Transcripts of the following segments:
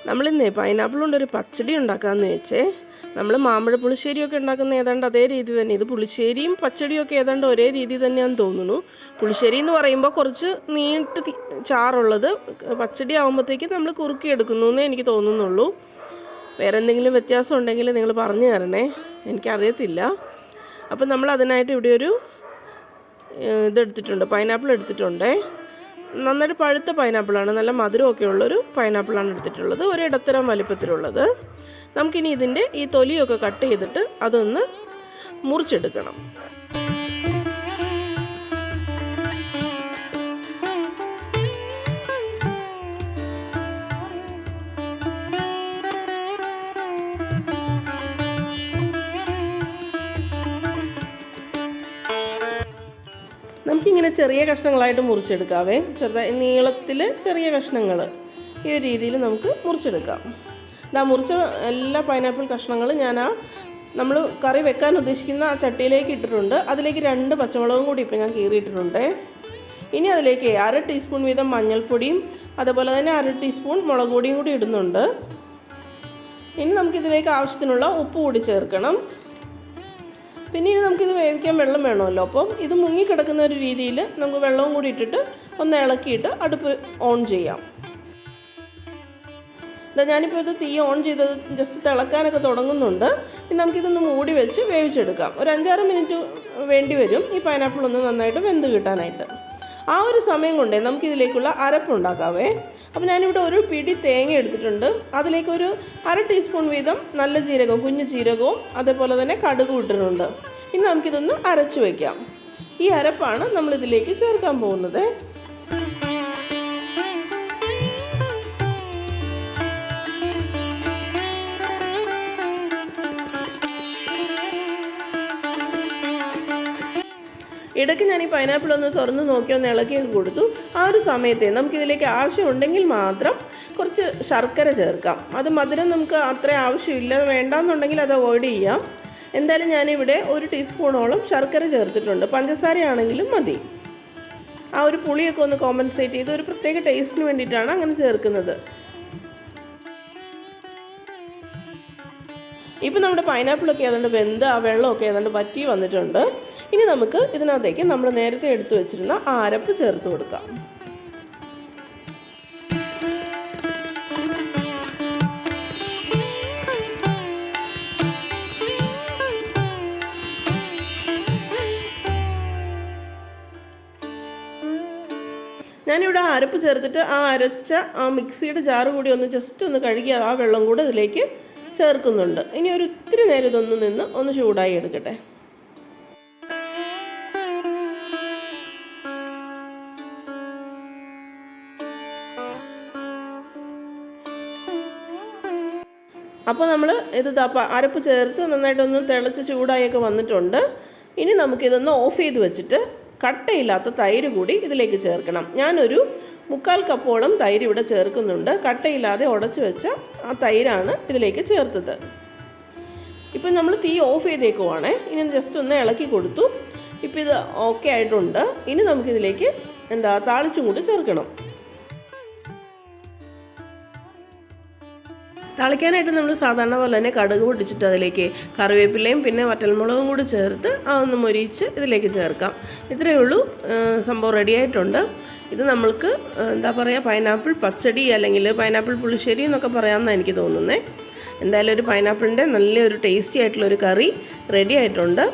നമ്മളിന്നേ pineapple കൊണ്ടൊരു പച്ചടി ഉണ്ടാക്കാമെന്ന് വെച്ചേ. നമ്മൾ മാമ്പഴ പുളിശ്ശേരിയൊക്കെ ഉണ്ടാക്കുന്ന ഏതാണ്ട് അതേ രീതി തന്നെ. ഇത് പുളിശ്ശേരിയും പച്ചടിയൊക്കെ ഏതാണ്ട് ഒരേ രീതി തന്നെയാണെന്ന് തോന്നുന്നു. പുളിശ്ശേരി എന്ന് പറയുമ്പോൾ കുറച്ച് നീട്ട് ചാറുള്ളത്, പച്ചടി ആകുമ്പോഴത്തേക്ക് നമ്മൾ കുറുക്കി എടുക്കുന്നു എന്നേ എനിക്ക് തോന്നുന്നുള്ളൂ. വേറെ എന്തെങ്കിലും വ്യത്യാസം ഉണ്ടെങ്കിൽ നിങ്ങൾ പറഞ്ഞു തരണേ, എനിക്കറിയത്തില്ല. അപ്പം നമ്മൾ അതിനായിട്ട് ഇവിടെ ഒരു ഇതെടുത്തിട്ടുണ്ട്, പൈനാപ്പിൾ എടുത്തിട്ടുണ്ട്. നന്നായിട്ട് പഴുത്ത പൈനാപ്പിളാണ്, നല്ല മധുരമൊക്കെ ഉള്ളൊരു പൈനാപ്പിളാണ് എടുത്തിട്ടുള്ളത്, ഒരിടത്തരം വലിപ്പത്തിലുള്ളത്. നമുക്കിനി ഇതിൻ്റെ ഈ തൊലിയൊക്കെ കട്ട് ചെയ്തിട്ട് അതൊന്ന് മുറിച്ചെടുക്കണം. നമുക്കിങ്ങനെ ചെറിയ കഷ്ണങ്ങളായിട്ട് മുറിച്ചെടുക്കാവേ. ചെറുതായി നീളത്തിൽ ചെറിയ കഷ്ണങ്ങൾ ഈ ഒരു രീതിയിൽ നമുക്ക് മുറിച്ചെടുക്കാം. മുറിച്ച എല്ലാ പൈനാപ്പിൾ കഷ്ണങ്ങളും ഞാൻ നമ്മൾ കറി വെക്കാൻ ഉദ്ദേശിക്കുന്ന ആ ചട്ടിയിലേക്ക് ഇട്ടിട്ടുണ്ട്. അതിലേക്ക് 2 പച്ചമുളകും കൂടി ഇപ്പോൾ ഞാൻ കീറിയിട്ടിട്ടുണ്ട്. ഇനി അതിലേക്ക് 1/2 ടീസ്പൂൺ വീതം മഞ്ഞൾപ്പൊടിയും അതുപോലെ തന്നെ 1/2 ടീസ്പൂൺ മുളക് പൊടിയും കൂടി ഇടുന്നുണ്ട്. ഇനി നമുക്കിതിലേക്ക് ആവശ്യത്തിനുള്ള ഉപ്പ് കൂടി ചേർക്കണം. പിന്നെ നമുക്കിത് വേവിക്കാൻ വെള്ളം വേണമല്ലോ. അപ്പം ഇത് മുങ്ങിക്കിടക്കുന്ന ഒരു രീതിയിൽ നമുക്ക് വെള്ളവും കൂടി ഇട്ടിട്ട് ഒന്ന് ഇളക്കിയിട്ട് അടുപ്പ് ഓൺ ചെയ്യാം. ഞാനിപ്പോൾ ഇത് തീ ഓൺ ചെയ്തത് ജസ്റ്റ് തിളക്കാനൊക്കെ തുടങ്ങുന്നുണ്ട്. ഇനി നമുക്കിതൊന്ന് മൂടി വെച്ച് വേവിച്ചെടുക്കാം. ഒരു 5-6 മിനിറ്റ് വേണ്ടി വരും ഈ പൈനാപ്പിൾ ഒന്ന് നന്നായിട്ട് വെന്ത് കിട്ടാനായിട്ട്. ആ ഒരു സമയം കൊണ്ടേ നമുക്കിതിലേക്കുള്ള അരപ്പുണ്ടാക്കാവേ. അപ്പോൾ ഞാനിവിടെ ഒരു പിടി തേങ്ങ എടുത്തിട്ടുണ്ട്. അതിലേക്ക് ഒരു 1/2 ടീസ്പൂൺ വീതം നല്ല ജീരകവും കുഞ്ഞു ജീരകവും അതേപോലെ തന്നെ കടുകും ഇട്ടിട്ടുണ്ട്. ഇനി നമുക്കിതൊന്ന് അരച്ച് വയ്ക്കാം. ഈ അരപ്പാണ് നമ്മളിതിലേക്ക് ചേർക്കാൻ പോകുന്നത്. ഇടയ്ക്ക് ഞാൻ ഈ പൈനാപ്പിൾ ഒന്ന് തുറന്ന് നോക്കി ഒന്ന് ഇളക്കിയൊക്കെ കൊടുത്തു. ആ ഒരു സമയത്തെ നമുക്കിതിലേക്ക് ആവശ്യമുണ്ടെങ്കിൽ മാത്രം കുറച്ച് ശർക്കര ചേർക്കാം. അത് മധുരം നമുക്ക് അത്ര ആവശ്യമില്ല, വേണ്ടാന്നുണ്ടെങ്കിൽ അത് അവോയ്ഡ് ചെയ്യാം. എന്തായാലും ഞാനിവിടെ 1 ടീസ്പൂണോളം ശർക്കര ചേർത്തിട്ടുണ്ട്. പഞ്ചസാരയാണെങ്കിലും മതി. ആ ഒരു പുളിയൊക്കെ ഒന്ന് കോമ്പൻസേറ്റ് ചെയ്ത് ഒരു പ്രത്യേക ടേസ്റ്റിന് വേണ്ടിയിട്ടാണ് അങ്ങനെ ചേർക്കുന്നത്. ഇപ്പം നമ്മുടെ പൈനാപ്പിളൊക്കെ ഏതാണ്ട് വെന്ത് ആ വെള്ളമൊക്കെ ഏതാണ്ട് വറ്റി വന്നിട്ടുണ്ട്. ഇനി നമുക്ക് ഇതിനകത്തേക്ക് നമ്മൾ നേരത്തെ എടുത്തു വെച്ചിരുന്ന ആ അരപ്പ് ചേർത്ത് കൊടുക്കാം. ഞാനിവിടെ അരപ്പ് ചേർത്തിട്ട് ആ അരച്ച ആ മിക്സിയുടെ ജാറ് കൂടി ഒന്ന് ജസ്റ്റ് ഒന്ന് കഴുകി ആ വെള്ളം കൂടെ ഇതിലേക്ക് ചേർക്കുന്നുണ്ട്. ഇനി ഒരു ഇത്തിരി നേരം ഇതൊന്ന് നിന്ന് ഒന്ന് ചൂടായി എടുക്കട്ടെ. അപ്പോൾ നമ്മൾ ഇത് അരപ്പ് ചേർത്ത് നന്നായിട്ടൊന്ന് തിളച്ച് ചൂടായൊക്കെ വന്നിട്ടുണ്ട്. ഇനി നമുക്കിതൊന്ന് ഓഫ് ചെയ്ത് വെച്ചിട്ട് കട്ടയില്ലാത്ത തൈര് കൂടി ഇതിലേക്ക് ചേർക്കണം. ഞാനൊരു 3/4 കപ്പോളം തൈര് ഇവിടെ ചേർക്കുന്നുണ്ട്. കട്ടയില്ലാതെ ഉടച്ച് വെച്ച ആ തൈരാണ് ഇതിലേക്ക് ചേർത്തത്. ഇപ്പം നമ്മൾ തീ ഓഫ് ചെയ്തേക്കുവാണേ. ഇനി ജസ്റ്റ് ഒന്ന് ഇളക്കി കൊടുത്തു. ഇപ്പം ഇത് ഓക്കെ ആയിട്ടുണ്ട്. ഇനി നമുക്കിതിലേക്ക് താളിച്ചും കൂടി ചേർക്കണം. താളിക്കാനായിട്ട് നമ്മൾ സാധാരണ പോലെ തന്നെ കടുക് പൊട്ടിച്ചിട്ട് അതിലേക്ക് കറിവേപ്പിലയും പിന്നെ വറ്റൽമുളകും കൂടി ചേർത്ത് അതൊന്ന് മൊരിച്ച് ഇതിലേക്ക് ചേർക്കാം. ഇത്രയേ ഉള്ളൂ, സംഭവം റെഡിയായിട്ടുണ്ട്. ഇത് നമ്മൾക്ക് പൈനാപ്പിൾ പച്ചടി അല്ലെങ്കിൽ പൈനാപ്പിൾ പുളിശ്ശേരി എന്നൊക്കെ പറയാമെന്നാണ് എനിക്ക് തോന്നുന്നത്. എന്തായാലും ഒരു പൈനാപ്പിളിൻ്റെ നല്ലൊരു ടേസ്റ്റി ആയിട്ടുള്ളൊരു കറി റെഡി ആയിട്ടുണ്ട്.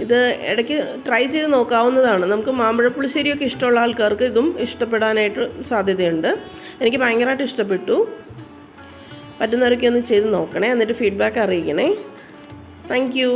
ഇത് ഇടയ്ക്ക് ട്രൈ ചെയ്ത് നോക്കാവുന്നതാണ്. നമുക്ക് മാമ്പഴ പുളിശ്ശേരിയൊക്കെ ഇഷ്ടമുള്ള ആൾക്കാർക്ക് ഇതും ഇഷ്ടപ്പെടാനായിട്ട് സാധ്യതയുണ്ട്. എനിക്ക് ഭയങ്കരമായിട്ട് ഇഷ്ടപ്പെട്ടു. പറ്റുന്നവരൊക്കെ ഒന്ന് ചെയ്ത് നോക്കണേ, എന്നിട്ട് ഫീഡ്ബാക്ക് അറിയിക്കണേ. Thank you.